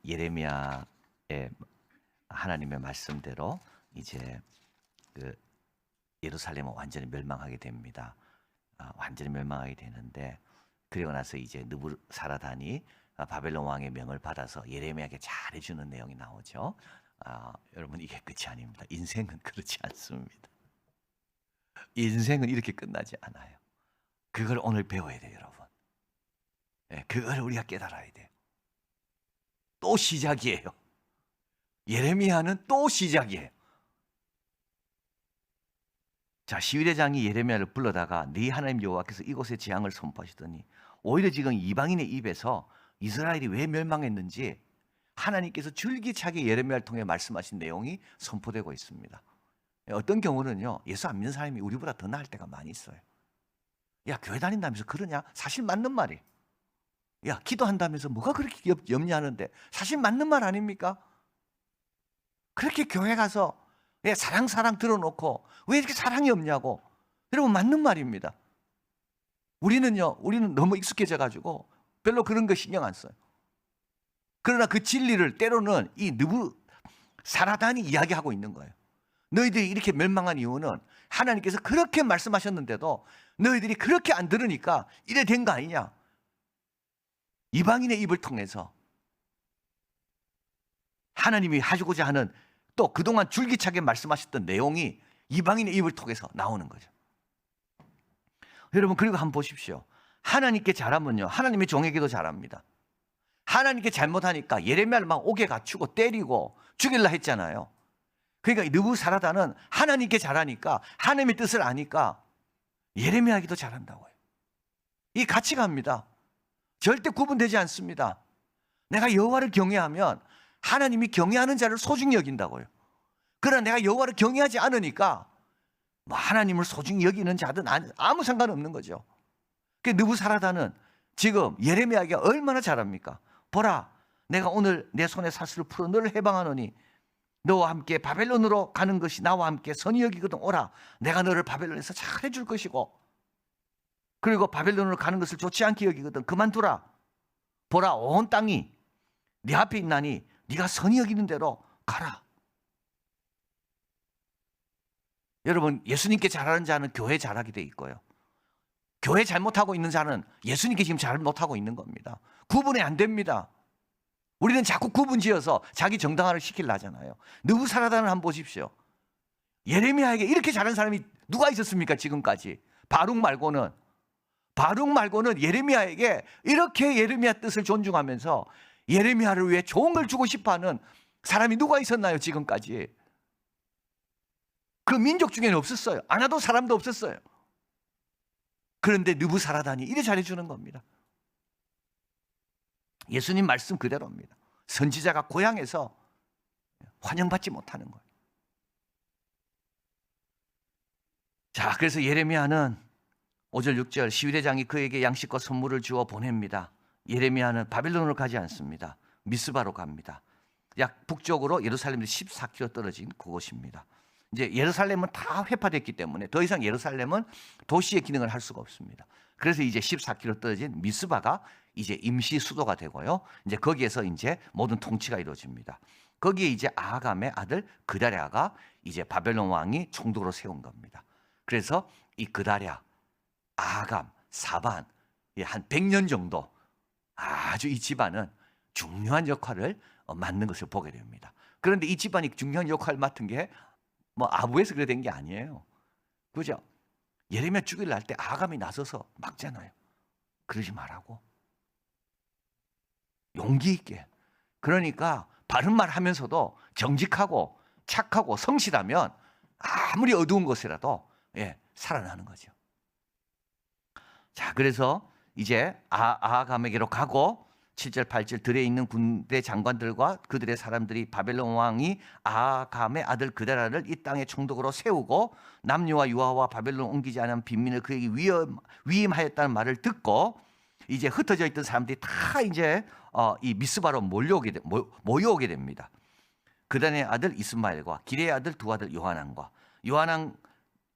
예레미야의 하나님의 말씀대로 이제 그 예루살렘은 완전히 멸망하게 됩니다. 완전히 멸망하게 되는데, 그리고 나서 이제 느부사라단이 바벨론 왕의 명을 받아서 예레미야에게 잘해주는 내용이 나오죠. 여러분, 이게 끝이 아닙니다. 인생은 그렇지 않습니다. 인생은 이렇게 끝나지 않아요. 그걸 오늘 배워야 돼요, 여러분. 그걸 우리가 깨달아야 돼요. 또 시작이에요. 예레미야는 또 시작이에요. 자, 시위대장이 예레미야를 불러다가 네 하나님 여호와께서 이곳에 재앙을 선포하시더니, 오히려 지금 이방인의 입에서 이스라엘이 왜 멸망했는지 하나님께서 줄기차게 예레미야를 통해 말씀하신 내용이 선포되고 있습니다. 어떤 경우는요, 예수 안 믿는 사람이 우리보다 더 나을 때가 많이 있어요. 야, 교회 다닌다면서 그러냐? 사실 맞는 말이에요. 야, 기도한다면서 뭐가 그렇게 염려하는데? 사실 맞는 말 아닙니까? 그렇게 교회 가서 사랑 들어놓고 왜 이렇게 사랑이 없냐고. 여러분, 맞는 말입니다. 우리는 너무 익숙해져 가지고 별로 그런 거 신경 안 써요. 그러나 그 진리를 때로는 이 느부사라단이 이야기하고 있는 거예요. 너희들이 이렇게 멸망한 이유는 하나님께서 그렇게 말씀하셨는데도 너희들이 그렇게 안 들으니까 이래 된 거 아니냐. 이방인의 입을 통해서 하나님이 하시고자 하는, 또 그동안 줄기차게 말씀하셨던 내용이 이방인의 입을 통해서 나오는 거죠. 여러분, 그리고 한번 보십시오. 하나님께 잘하면요, 하나님의 종에게도 잘합니다. 하나님께 잘못하니까 예레미야를 막 옥에 갇히고 때리고 죽일라 했잖아요. 그러니까 느부사라단은 하나님께 잘하니까, 하나님의 뜻을 아니까 예레미야에게도 잘한다고요. 이 가치가입니다. 절대 구분되지 않습니다. 내가 여호와를 경외하면 하나님이 경외하는 자를 소중히 여긴다고요. 그러나 내가 여호와를 경외하지 않으니까 뭐 하나님을 소중히 여기는 자든 아무 상관없는 거죠. 그 느부사라단은 지금 예레미야에게 얼마나 잘합니까? 보라, 내가 오늘 내 손에 사슬을 풀어 너를 해방하노니 너와 함께 바벨론으로 가는 것이 나와 함께 선이 여기거든. 오라, 내가 너를 바벨론에서 잘 해줄 것이고, 그리고 바벨론으로 가는 것을 좋지 않게 여기거든. 그만두라. 보라, 온 땅이 네 앞에 있나니 네가 선이 여기는 대로 가라. 여러분, 예수님께 잘하는 자는 교회 잘하게 돼 있고요, 교회 잘못하고 있는 자는 예수님께 지금 잘못하고 있는 겁니다. 구분이 안 됩니다. 우리는 자꾸 구분 지어서 자기 정당화를 시키려 하잖아요. 느부사라단을 한번 보십시오. 예레미야에게 이렇게 잘하는 사람이 누가 있었습니까? 지금까지. 바룩 말고는 예레미야에게 이렇게 예레미야 뜻을 존중하면서 예레미야를 위해 좋은 걸 주고 싶어하는 사람이 누가 있었나요? 지금까지. 그 민족 중에는 없었어요. 안 하던 사람도 없었어요. 그런데 느부사라단이 이래 잘해주는 겁니다. 예수님 말씀 그대로입니다. 선지자가 고향에서 환영받지 못하는 거예요. 자, 그래서 예레미야는 5절 6절 시위대장이 그에게 양식과 선물을 주어 보냅니다. 예레미야는 바벨론으로 가지 않습니다. 미스바로 갑니다. 약 북쪽으로 예루살렘에서 14km 떨어진 그곳입니다. 이제 예루살렘은 다 회파됐기 때문에 더 이상 예루살렘은 도시의 기능을 할 수가 없습니다. 그래서 이제 14km 떨어진 미스바가 이제 임시 수도가 되고요, 이제 거기에서 이제 모든 통치가 이루어집니다. 거기에 이제 아하감의 아들 그다랴가 이제 바벨론 왕이 총독으로 세운 겁니다. 그래서 이 그다랴, 아하감, 사반, 한 100년 정도 아주 이 집안은 중요한 역할을 맡는 것을 보게 됩니다. 그런데 이 집안이 중요한 역할을 맡은 게 뭐 아부에서 그래 된 게 아니에요. 그죠? 예레미야 죽이려 할 때 아하감이 나서서 막잖아요. 그러지 말라고. 용기 있게. 그러니까 바른 말 하면서도 정직하고 착하고 성실하면 아무리 어두운 곳이라도 살아나는 거죠. 자, 그래서 이제 아하감에게로 가고 7절 8절 들에 있는 군대 장관들과 그들의 사람들이 바벨론 왕이 아하감의 아들 그다랴를 이 땅의 총독으로 세우고 남녀와 유아와 바벨론 옮기지 않은 빈민을 그에게 위임하였다는 말을 듣고 이제 흩어져 있던 사람들이 다 이제 이 미스바로 모여오게 됩니다. 그다냐의 아들 이스마엘과 기레의 아들 두 아들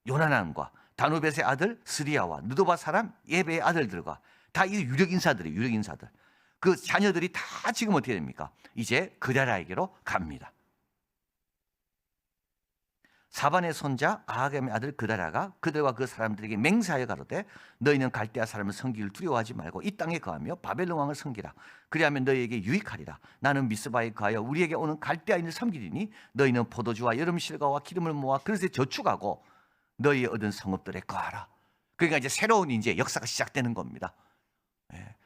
요나난과 다누벳의 아들 스리야와 느도바 사람 예베의 아들들과 다 이 유력 인사들. 그 자녀들이 다 지금 어떻게 됩니까? 이제 그다라에게로 갑니다. 사반의 손자 아하감의 아들 그다라가 그들과 그 사람들에게 맹세하여 가로되 너희는 갈대아 사람을 섬기기를 두려워하지 말고 이 땅에 거하며 바벨론 왕을 섬기라. 그리하면 너희에게 유익하리라. 나는 미스바에 거하여 우리에게 오는 갈대아인을 섬기리니 너희는 포도주와 여름 실과와 기름을 모아 그릇에 저축하고 너희 얻은 성읍들에 거하라. 그러니까 이제 새로운 이제 역사가 시작되는 겁니다.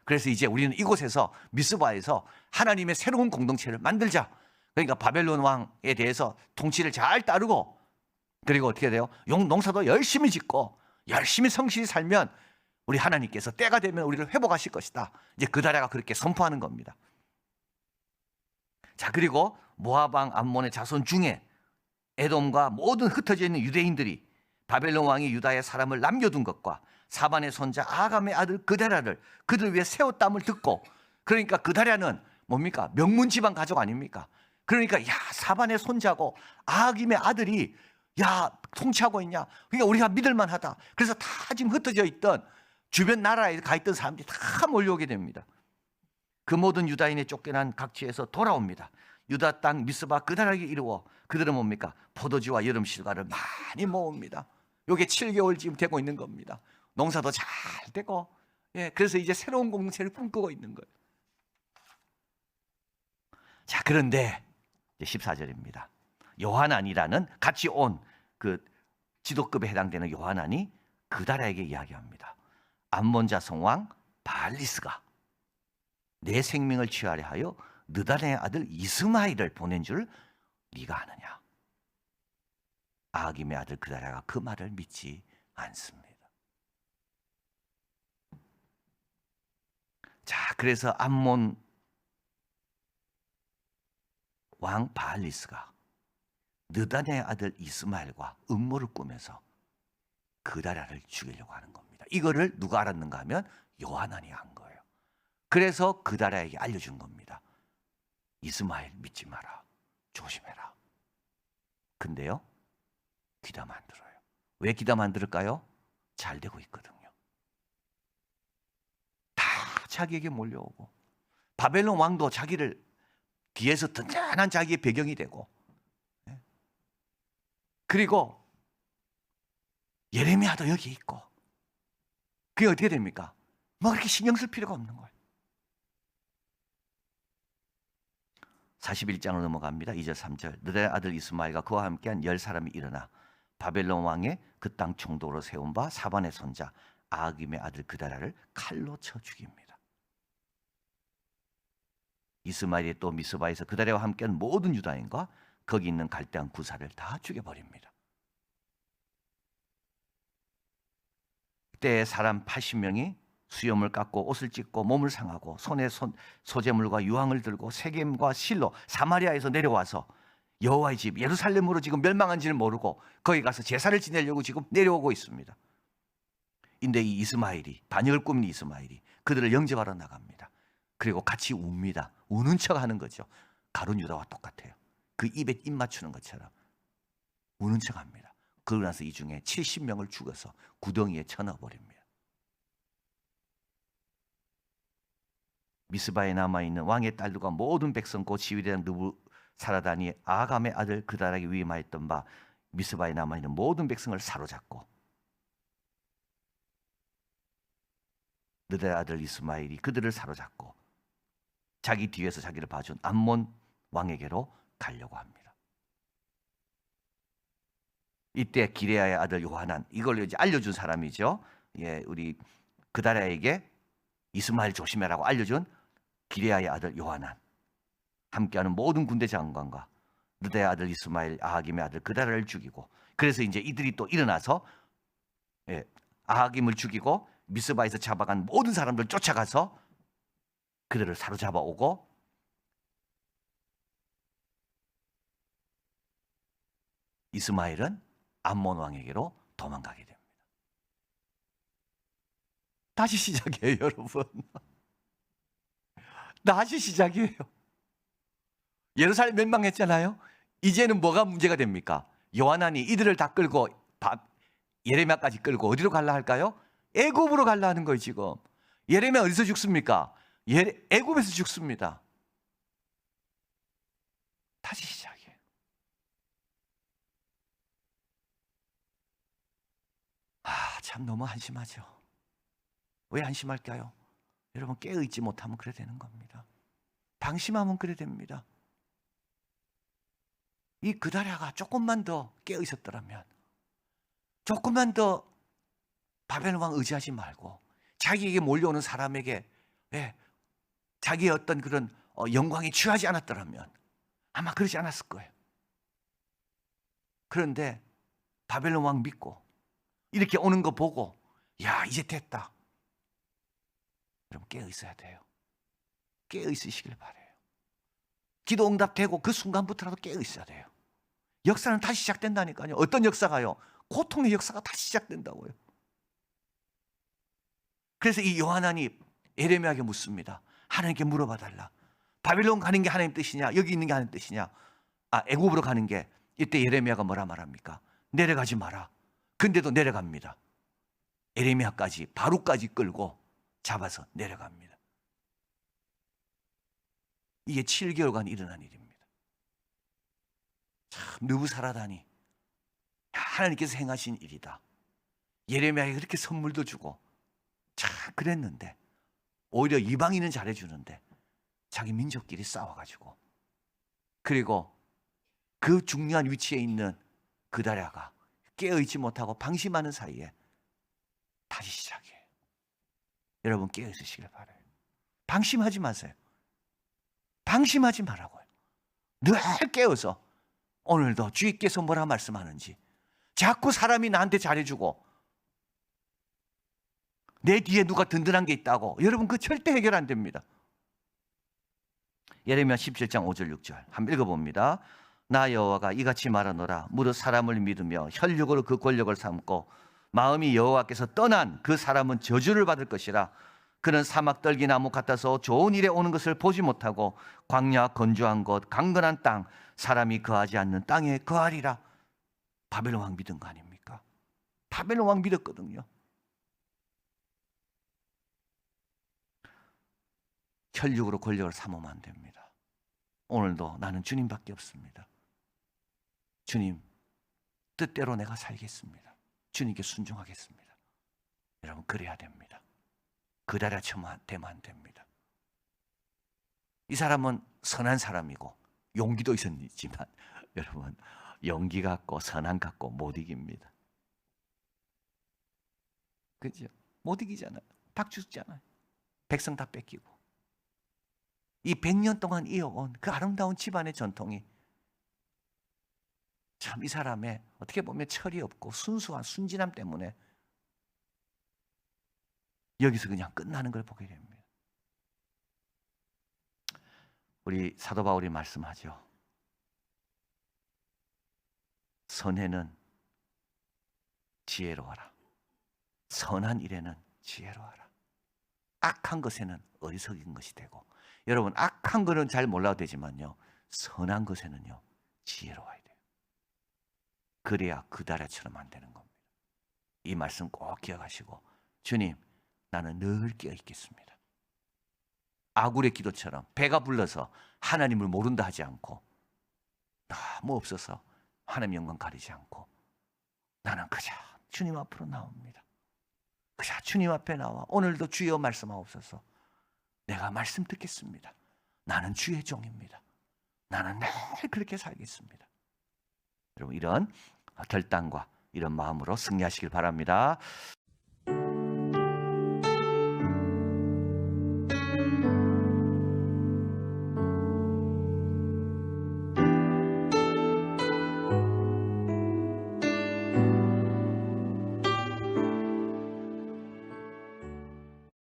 그래서 이제 우리는 이곳에서 미스바에서 하나님의 새로운 공동체를 만들자. 그러니까 바벨론 왕에 대해서 통치를 잘 따르고, 그리고 어떻게 돼요? 농사도 열심히 짓고 열심히 성실히 살면 우리 하나님께서 때가 되면 우리를 회복하실 것이다. 이제 그다라가 그렇게 선포하는 겁니다. 자, 그리고 모압 왕 암몬의 자손 중에 에돔과 모든 흩어져 있는 유대인들이 바벨론 왕이 유다의 사람을 남겨둔 것과 사반의 손자 아하감의 아들 그다라를 그들 위해 세웠담을 듣고, 그러니까 그다라는 뭡니까? 명문 집안 가족 아닙니까? 그러니까 야, 사반의 손자고 아하김의 아들이 야, 통치하고 있냐? 그러니까 우리가 믿을만하다. 그래서 다 지금 흩어져 있던 주변 나라에 가 있던 사람들이 다 몰려오게 됩니다. 그 모든 유다인의 쫓겨난 각지에서 돌아옵니다. 유다 땅 미스바 그다라에게 이르워 그들은 뭡니까? 포도주와 여름 실과를 많이 모읍니다. 요게 7개월 지금 되고 있는 겁니다. 농사도 잘 되고, 그래서 이제 새로운 공동체를 꿈꾸고 있는 거예요. 자, 그런데 14절입니다. 요하난이라는 같이 온 그 지도급에 해당되는 요하난이 그다라에게 이야기합니다. 암몬 자손 왕 바알리스가 내 생명을 취하려 하여 느단의 아들 이스마엘을 보낸 줄 네가 아느냐? 아하김의 아들 그다라가 그 말을 믿지 않습니다. 자, 그래서 암몬 왕 바알리스가 느단의 아들 이스마엘과 음모를 꾸면서 그다라를 죽이려고 하는 겁니다. 이거를 누가 알았는가 하면 요하난이 한 거예요. 그래서 그다라에게 알려준 겁니다. 이스마엘 믿지 마라. 조심해라. 근데요, 귀담 안 들어요. 왜 귀담 안 들을까요? 잘 되고 있거든요. 다 자기에게 몰려오고, 바벨론 왕도 자기를 뒤에서 든든한 자기의 배경이 되고, 그리고 예레미야도 여기 있고, 그게 어떻게 됩니까? 뭐 그렇게 신경 쓸 필요가 없는 거예요. 41장으로 넘어갑니다. 2절 3절. 너의 아들 이스마엘과 그와 함께한 10사람이 일어나 바벨론 왕의 그 땅 총독으로 세운 바 사반의 손자 아하김의 아들 그다라를 칼로 쳐 죽입니다. 이스마엘이 또 미스바에서 그다라와 함께한 모든 유다인과 거기 있는 갈대한 구사를 다 죽여버립니다. 그때 사람 80명이 수염을 깎고 옷을 찢고 몸을 상하고 손에 소재물과 유황을 들고 세겜과 실로 사마리아에서 내려와서 여호와의 집 예루살렘으로 지금 멸망한지를 모르고 거기 가서 제사를 지내려고 지금 내려오고 있습니다. 근데 이 이스마엘이, 반역을 꾸민 이스마엘이 그들을 영접하러 나갑니다. 그리고 같이 웁니다. 우는 척 하는 거죠. 가룟 유다와 똑같아요. 그 입에 입 맞추는 것처럼 우는 척 합니다. 그러고 나서 이 중에 70명을 죽여서 구덩이에 쳐넣어버립니다. 미스바에 남아있는 왕의 딸들과 모든 백성 곧 지휘대장 느부사라단이 아하감의 아들 그다라에게 위임하였던 바 미스바에 남아있는 모든 백성을 사로잡고 느단의 아들 이스마엘이 그들을 사로잡고 자기 뒤에서 자기를 봐준 암몬 왕에게로 가려고 합니다. 이때 기레아의 아들 요하난, 이걸 이제 알려준 사람이죠. 우리 그다라에게 이스마엘 조심해라고 알려준 기레아의 아들 요하난, 함께하는 모든 군대 장관과 느다의 아들 이스마엘, 아하김의 아들 그다라를 죽이고, 그래서 이제 이들이 또 일어나서 아하김을 죽이고 미스바에서 잡아간 모든 사람들 쫓아가서 그들을 사로잡아 오고 이스마엘은 암몬 왕에게로 도망가게 됩니다. 다시 시작이에요, 여러분. 다시 시작이에요. 예루살렘 멸망했잖아요. 이제는 뭐가 문제가 됩니까? 요하난이 이들을 다 끌고 예레미야까지 끌고 어디로 갈라 할까요? 애굽으로 갈라 하는 거예요, 지금. 예레미야 어디서 죽습니까? 애굽에서 죽습니다. 다시 시작이에요. 참 너무 한심하죠. 왜 한심할까요? 여러분, 깨어있지 못하면 그래 되는 겁니다. 방심하면 그래 됩니다. 이 그다랴가 조금만 더 깨어있었더라면, 조금만 더 바벨론 왕 의지하지 말고 자기에게 몰려오는 사람에게 자기의 어떤 그런 영광에 취하지 않았더라면 아마 그러지 않았을 거예요. 그런데 바벨론 왕 믿고 이렇게 오는 거 보고 야, 이제 됐다. 그럼 깨어 있어야 돼요. 깨어 있으시길 바라요. 기도 응답되고 그 순간부터라도 깨어 있어야 돼요. 역사는 다시 시작된다니까요. 어떤 역사가요? 고통의 역사가 다시 시작된다고요. 그래서 이 요하나니 예레미야에게 묻습니다. 하나님께 물어봐 달라. 바빌론 가는 게 하나님 뜻이냐? 여기 있는 게 하나님 뜻이냐? 애굽으로 가는 게, 이때 예레미야가 뭐라 말합니까? 내려가지 마라. 근데도 내려갑니다. 예레미야까지, 바룩까지 끌고 잡아서 내려갑니다. 이게 7개월간 일어난 일입니다. 참 느부사라다니 하나님께서 행하신 일이다. 예레미야에게 그렇게 선물도 주고 참 그랬는데 오히려 이방인은 잘해주는데 자기 민족끼리 싸워가지고, 그리고 그 중요한 위치에 있는 그다랴가 깨어있지 못하고 방심하는 사이에 다시 시작해요. 여러분, 깨어있으시길 바라요. 방심하지 마세요. 방심하지 말라고요. 늘 깨어서 오늘도 주님께서 뭐라 말씀하는지, 자꾸 사람이 나한테 잘해주고 내 뒤에 누가 든든한 게 있다고, 여러분 그 절대 해결 안 됩니다. 예레미야 17장 5절 6절 한번 읽어봅니다. 나 여호와가 이같이 말하노라. 무릇 사람을 믿으며 혈육으로 그 권력을 삼고 마음이 여호와께서 떠난 그 사람은 저주를 받을 것이라. 그는 사막 떨기 나무 같아서 좋은 일에 오는 것을 보지 못하고 광야 건조한 곳 강건한 땅 사람이 거하지 않는 땅에 거하리라. 바벨론 왕 믿은 거 아닙니까? 바벨론 왕 믿었거든요. 혈육으로 권력을 삼으면 안 됩니다. 오늘도 나는 주님밖에 없습니다. 주님 뜻대로 내가 살겠습니다. 주님께 순종하겠습니다. 여러분, 그래야 됩니다. 그다랴처럼 되면 안 됩니다. 이 사람은 선한 사람이고 용기도 있었지만 여러분, 용기 갖고 선한 갖고 못 이깁니다. 그죠? 못 이기잖아요. 다 죽잖아요. 백성 다 뺏기고. 이 100년 동안 이어온 그 아름다운 집안의 전통이 참 이 사람의 어떻게 보면 철이 없고 순수한 순진함 때문에 여기서 그냥 끝나는 걸 보게 됩니다. 우리 사도 바울이 말씀하죠. 선에는 지혜로워라. 선한 일에는 지혜로워라. 악한 것에는 어리석인 것이 되고, 여러분 악한 거는 잘 몰라도 되지만요, 선한 것에는요 지혜로워야 돼요. 그래야 그다랴처럼 안 되는 겁니다. 이 말씀 꼭 기억하시고, 주님 나는 늘 깨어 있겠습니다. 아굴의 기도처럼 배가 불러서 하나님을 모른다 하지 않고, 너무 없어서 하나님 영광 가리지 않고, 나는 그저 주님 앞으로 나옵니다. 그저 주님 앞에 나와 오늘도 주여 말씀하옵소서. 내가 말씀 듣겠습니다. 나는 주의 종입니다. 나는 늘 그렇게 살겠습니다. 여러분, 이런 결단과 이런 마음으로 승리하시길 바랍니다.